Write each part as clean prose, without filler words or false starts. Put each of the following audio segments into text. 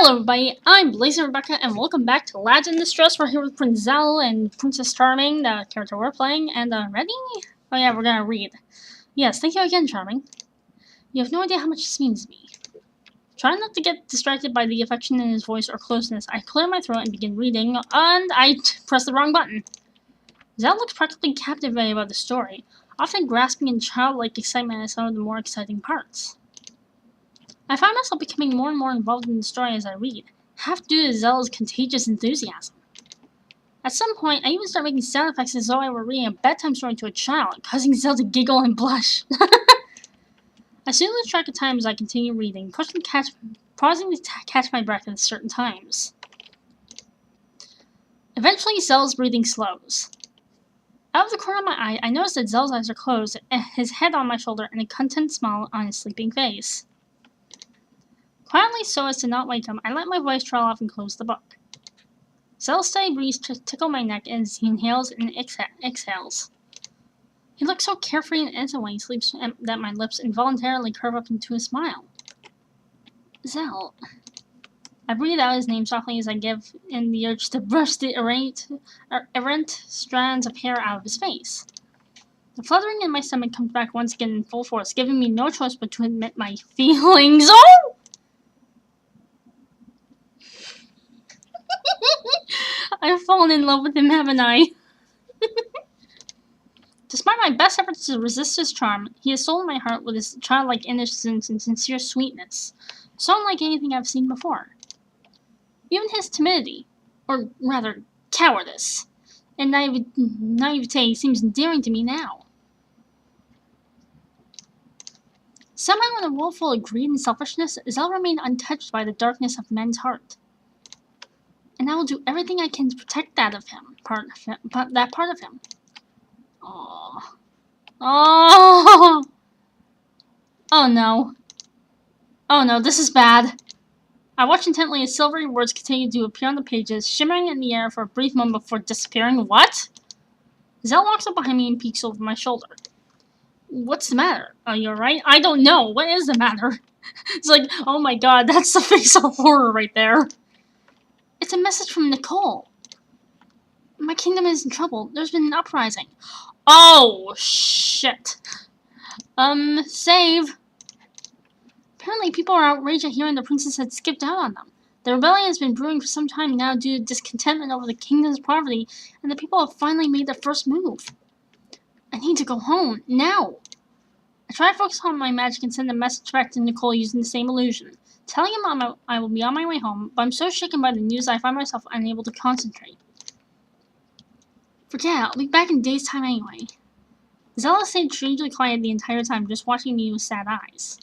Hello everybody, I'm Blaze and Rebecca, and welcome back to Lads in Distress. We're here with Prince Zel and Princess Charming, the character we're playing, and ready? Oh yeah, we're gonna read. Yes, thank you again, Charming. You have no idea how much this means to me. Trying not to get distracted by the affection in his voice or closeness, I clear my throat and begin reading, and I press the wrong button. Zel looks practically captivated by the story, often grasping in childlike excitement at some of the more exciting parts. I find myself becoming more and more involved in the story as I read, half due to Zel's contagious enthusiasm. At some point, I even start making sound effects as though I were reading a bedtime story to a child, causing Zel to giggle and blush. I soon lose track of time as I continue reading, pausing to catch my breath at certain times. Eventually, Zel's breathing slows. Out of the corner of my eye, I notice that Zel's eyes are closed, his head on my shoulder, and a content smile on his sleeping face. Quietly so as to not wake him, I let my voice trail off and close the book. Zel's steady breeze tickle my neck as he inhales and exhales. He looks so carefree and innocent when he sleeps that my lips involuntarily curve up into a smile. Zel. I breathe out his name softly as I give in the urge to brush the errant strands of hair out of his face. The fluttering in my stomach comes back once again in full force, giving me no choice but to admit my feelings. Oh! I've fallen in love with him, haven't I? Despite my best efforts to resist his charm, he has stolen my heart with his childlike innocence and sincere sweetness, so unlike anything I've seen before. Even his timidity, or rather, cowardice, and naivete seems endearing to me now. Somehow in a world full of greed and selfishness, Zel remained untouched by the darkness of men's heart. And I will do everything I can to protect that part of him. Oh. Oh. Oh no. Oh no, this is bad. I watch intently as silvery words continue to appear on the pages, shimmering in the air for a brief moment before disappearing. What? Zel walks up behind me and peeks over my shoulder. What's the matter? Are you alright? I don't know. What is the matter? It's like, oh my god, that's the face of horror right there. It's a message from Nicole. My kingdom is in trouble. There's been an uprising. Oh, shit. Save. Apparently people are outraged at hearing the princess had skipped out on them. The rebellion has been brewing for some time now due to discontentment over the kingdom's poverty, and the people have finally made their first move. I need to go home, now. I try to focus on my magic and send a message back to Nicole using the same illusion, telling him I will be on my way home, but I'm so shaken by the news I find myself unable to concentrate. Forget it, I'll be back in a day's time anyway. Zel stayed strangely quiet the entire time, just watching me with sad eyes.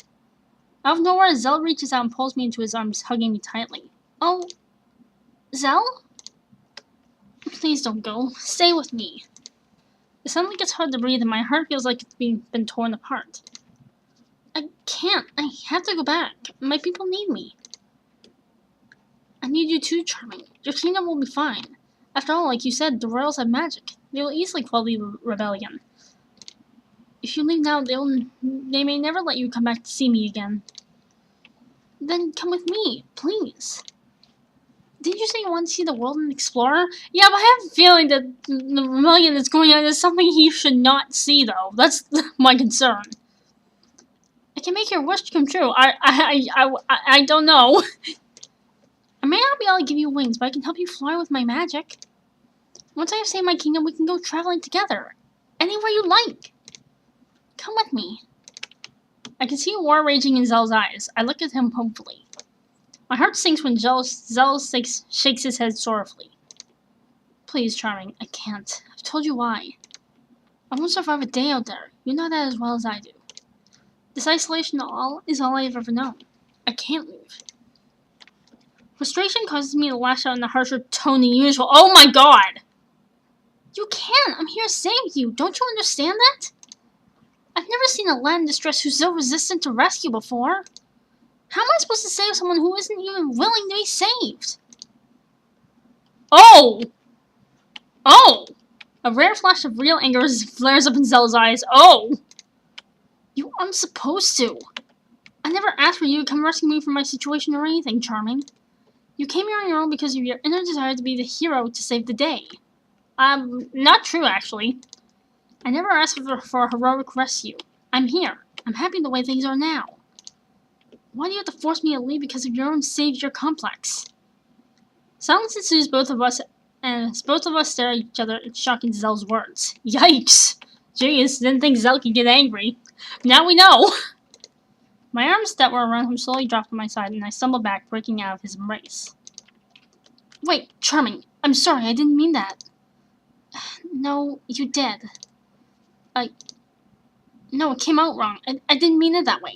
Out of nowhere, Zel reaches out and pulls me into his arms, hugging me tightly. Oh, Zel? Please don't go. Stay with me. It suddenly gets hard to breathe and my heart feels like it's been torn apart. I can't. I have to go back. My people need me. I need you too, Charming. Your kingdom will be fine. After all, like you said, the royals have magic. They will easily quell the rebellion. If you leave now, they may never let you come back to see me again. Then come with me, please. Didn't you say you want to see the world and explore? Yeah, but I have a feeling that the rebellion that's going on is something he should not see, though. That's my concern. I can make your wish come true. I don't know. I may not be able to give you wings, but I can help you fly with my magic. Once I have saved my kingdom, we can go traveling together. Anywhere you like. Come with me. I can see war raging in Zel's eyes. I look at him hopefully. My heart sinks when Zel shakes his head sorrowfully. Please, Charming, I can't. I've told you why. I won't survive a day out there. You know that as well as I do. This isolation is all I've ever known. I can't leave. Frustration causes me to lash out in a harsher tone than usual. Oh my god! You can't! I'm here to save you! Don't you understand that? I've never seen a lad in distress who's so resistant to rescue before. How am I supposed to save someone who isn't even willing to be saved? Oh! Oh! A rare flash of real anger flares up in Zel's eyes. Oh! You aren't supposed to. I never asked for you to come rescue me from my situation or anything, Charming. You came here on your own because of your inner desire to be the hero to save the day. Not true, actually. I never asked for a heroic rescue. I'm here. I'm happy the way things are now. Why do you have to force me to leave because of your own savior complex? Silence ensues both of us, and both of us stare at each other in shock at Zel's words. Yikes! Jeez, didn't think Zel could get angry. Now we know! My arms that were around him slowly dropped to my side, and I stumbled back, breaking out of his embrace. Wait, Charming, I'm sorry, I didn't mean that. No, you did. No, it came out wrong. I didn't mean it that way.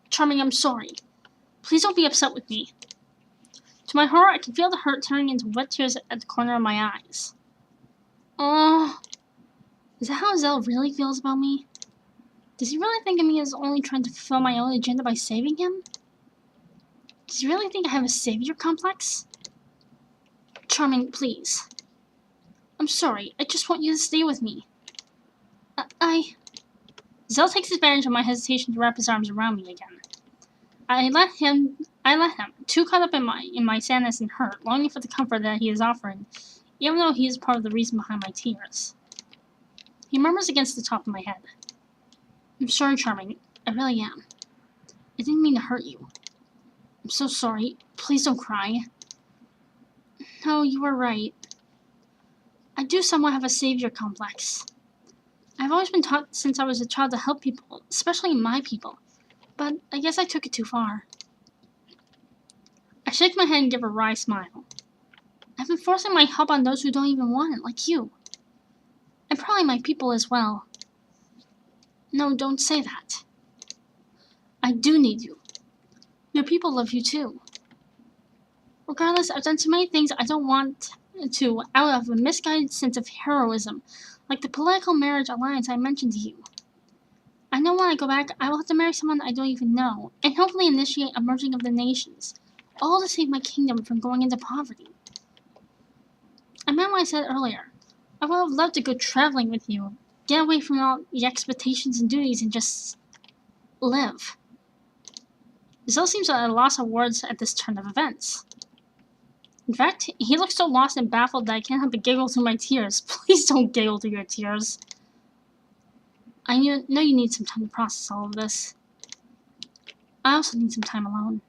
Charming, I'm sorry. Please don't be upset with me. To my horror, I can feel the hurt turning into wet tears at the corner of my eyes. Oh, is that how Zel really feels about me? Does he really think of me as only trying to fulfill my own agenda by saving him? Does he really think I have a savior complex? Charming, please. I'm sorry, I just want you to stay with me. Zel takes advantage of my hesitation to wrap his arms around me again. I let him, too caught up in my sadness and hurt, longing for the comfort that he is offering, even though he is part of the reason behind my tears. He murmurs against the top of my head. I'm sorry, Charming. I really am. I didn't mean to hurt you. I'm so sorry. Please don't cry. No, you were right. I do somewhat have a savior complex. I've always been taught since I was a child to help people, especially my people. But I guess I took it too far. I shake my head and give a wry smile. I've been forcing my help on those who don't even want it, like you. And probably my people as well. No, don't say that. I do need you. Your people love you too. Regardless, I've done so many things I don't want to out of a misguided sense of heroism, like the political marriage alliance I mentioned to you. I know when I go back, I will have to marry someone I don't even know, and hopefully initiate a merging of the nations, all to save my kingdom from going into poverty. I meant what I said earlier. I would have loved to go traveling with you, get away from all the expectations and duties, and just live. Zel seems at a loss of words at this turn of events. In fact, he looks so lost and baffled that I can't help but giggle through my tears. Please don't giggle through your tears. I know you need some time to process all of this. I also need some time alone.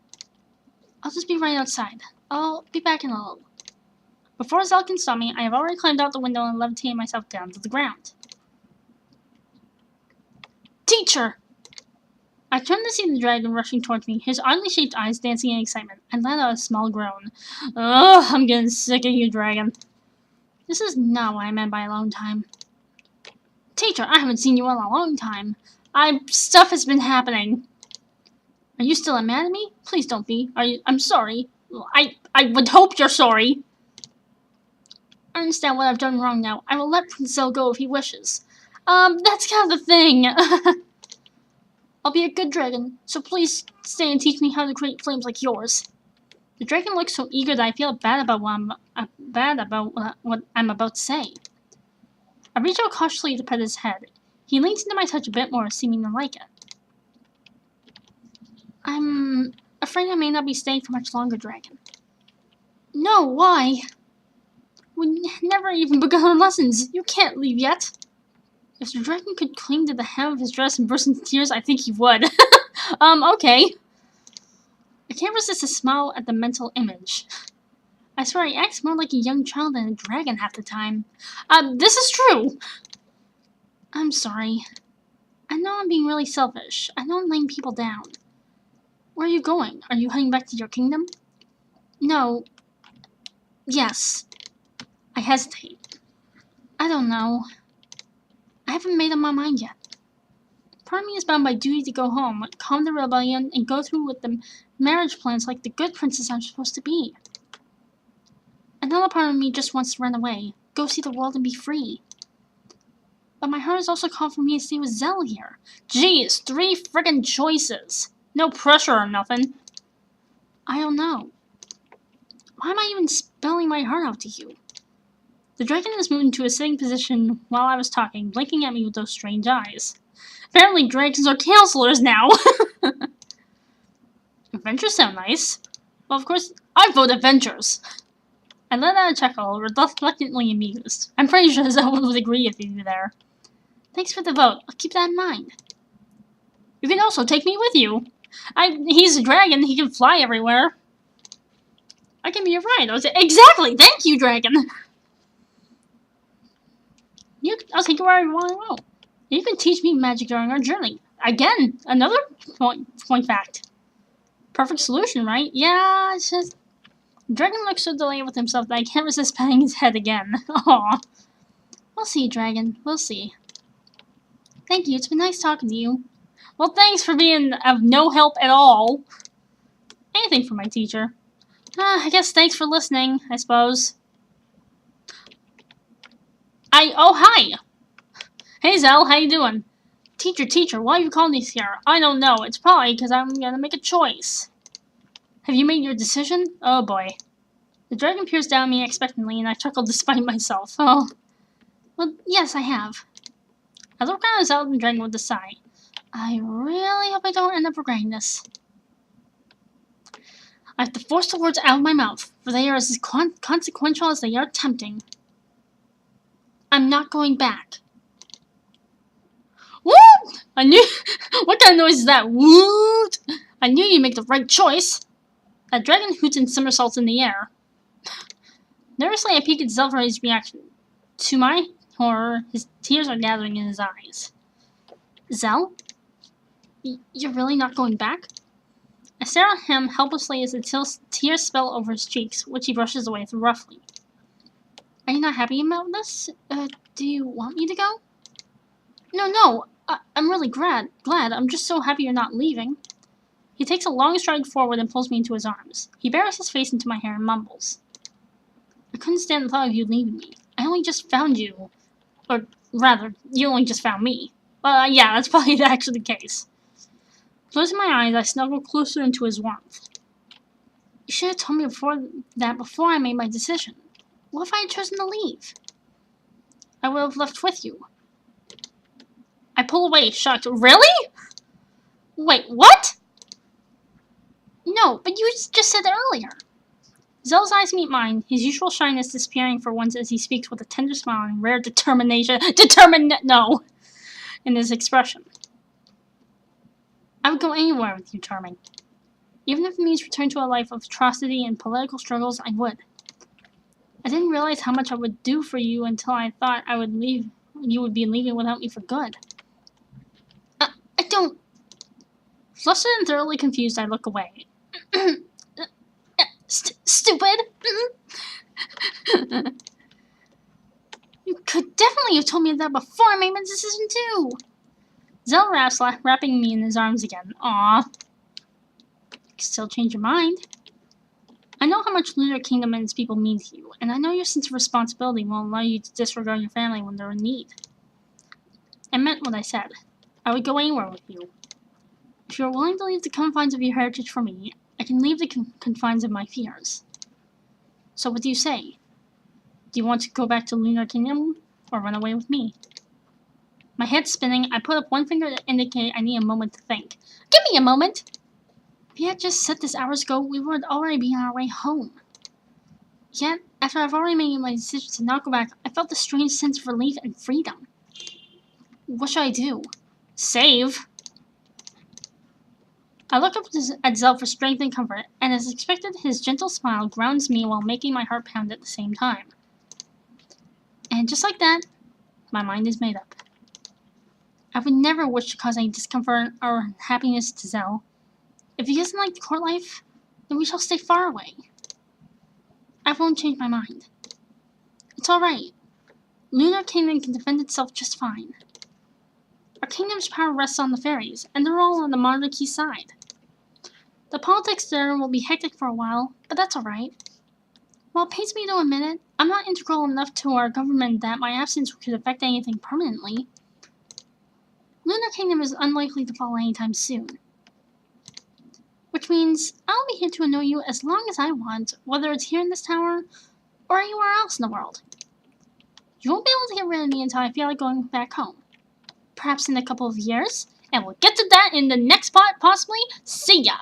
I'll just be right outside. I'll be back in a little. Before Zel can stop me, I have already climbed out the window and levitated myself down to the ground. Teacher! I turned to see the dragon rushing towards me, his oddly shaped eyes dancing in excitement. I let out a small groan. Ugh, I'm getting sick of you, dragon. This is not what I meant by alone time. Teacher, I haven't seen you in a long time. Stuff has been happening. Are you still mad at me? Please don't be. I'm sorry. I would hope you're sorry. I understand what I've done wrong now. I will let Prince Zel go if he wishes. That's kind of the thing. I'll be a good dragon, so please stay and teach me how to create flames like yours. The dragon looks so eager that I feel bad about what I'm about to say. I reach out cautiously to pet his head. He leans into my touch a bit more, seeming to like it. I'm afraid I may not be staying for much longer, dragon. No, why? We never even begun our lessons. You can't leave yet. If the dragon could cling to the hem of his dress and burst into tears, I think he would. Okay. I can't resist a smile at the mental image. I swear he acts more like a young child than a dragon half the time. This is true! I'm sorry. I know I'm being really selfish. I know I'm letting people down. Where are you going? Are you heading back to your kingdom? No. Yes. I hesitate. I don't know. I haven't made up my mind yet. Part of me is bound by duty to go home, calm the rebellion, and go through with the marriage plans like the good princess I'm supposed to be. Another part of me just wants to run away, go see the world and be free. But my heart is also calling for me to stay with Zel here. Jeez, 3 friggin' choices. No pressure or nothing. I don't know. Why am I even spelling my heart out to you? The dragon has moved into a sitting position while I was talking, blinking at me with those strange eyes. Apparently dragons are counselors now! Adventures sound nice. Well, of course... I vote Avengers. I let out a chuckle, reluctantly amused. I'm pretty sure someone would agree with you there. Thanks for the vote. I'll keep that in mind. You can also take me with you. He's a dragon. He can fly everywhere. I can be your ride. Exactly. Thank you, dragon. I'll take you where I want to go. You can teach me magic during our journey. Again, another point fact. Perfect solution, right? Yeah, it's just... Dragon looks so delighted with himself that I can't resist patting his head again. Aww. We'll see, Dragon. We'll see. Thank you. It's been nice talking to you. Well, thanks for being of no help at all. Anything for my teacher. I guess thanks for listening, I suppose. Oh, hi! Hey, Zel, how you doing? Teacher, why are you calling me here? I don't know. It's probably because I'm gonna make a choice. Have you made your decision? Oh, boy. The dragon peers down at me expectantly, and I chuckled despite myself. Oh. Well, yes, I have. I look around at Zel and dragon with a sigh. I really hope I don't end up regretting this. I have to force the words out of my mouth, for they are as consequential as they are tempting. I'm not going back. Woot! I knew... What kind of noise is that? Woot! I knew you'd make the right choice. That dragon hoots and somersaults in the air. Nervously, I peek at Zel for his reaction. To my horror, his tears are gathering in his eyes. Zel? You're really not going back? I stare at him helplessly as the tears spill over his cheeks, which he brushes away roughly. Are you not happy about this? Do you want me to go? No, I'm really glad. I'm just so happy you're not leaving. He takes a long stride forward and pulls me into his arms. He buries his face into my hair and mumbles. I couldn't stand the thought of you leaving me. I only just found you. Or, rather, you only just found me. Yeah, that's probably actually the case. Closing my eyes, I snuggle closer into his warmth. You should have told me before I made my decision. What if I had chosen to leave? I would have left with you. I pull away, shocked. Really? Wait, what? No, but you just said earlier. Zel's eyes meet mine, his usual shyness disappearing for once as he speaks with a tender smile and rare determination. No! In his expression. I would go anywhere with you, Charming. Even if it means return to a life of atrocity and political struggles, I would. I didn't realize how much I would do for you until I thought you would be leaving without me for good. I don't... Flustered and thoroughly confused, I look away. Stupid! You could definitely have told me that before I made my decision, too! Zel raps, wrapping me in his arms again. Aww. You can still change your mind. I know how much Lunar Kingdom and its people mean to you, and I know your sense of responsibility won't allow you to disregard your family when they're in need. I meant what I said. I would go anywhere with you. If you are willing to leave the confines of your heritage for me, I can leave the confines of my fears. So what do you say? Do you want to go back to Lunar Kingdom, or run away with me? My head spinning, I put up one finger to indicate I need a moment to think. Give me a moment! If you had just said this hours ago, we would already be on our way home. Yet, after I've already made my decision to not go back, I felt a strange sense of relief and freedom. What should I do? Save? I look up at Zel for strength and comfort, and as expected, his gentle smile grounds me while making my heart pound at the same time. And just like that, my mind is made up. I would never wish to cause any discomfort or unhappiness to Zel. If he doesn't like the court life, then we shall stay far away. I won't change my mind. It's alright. Lunar Kingdom can defend itself just fine. Our kingdom's power rests on the fairies, and they're all on the monarchy side. The politics there will be hectic for a while, but that's alright. While it pains me to admit it, I'm not integral enough to our government that my absence could affect anything permanently. Lunar Kingdom is unlikely to fall anytime soon. Which means I'll be here to annoy you as long as I want, whether it's here in this tower or anywhere else in the world. You won't be able to get rid of me until I feel like going back home. Perhaps in a couple of years, and we'll get to that in the next part, possibly. See ya!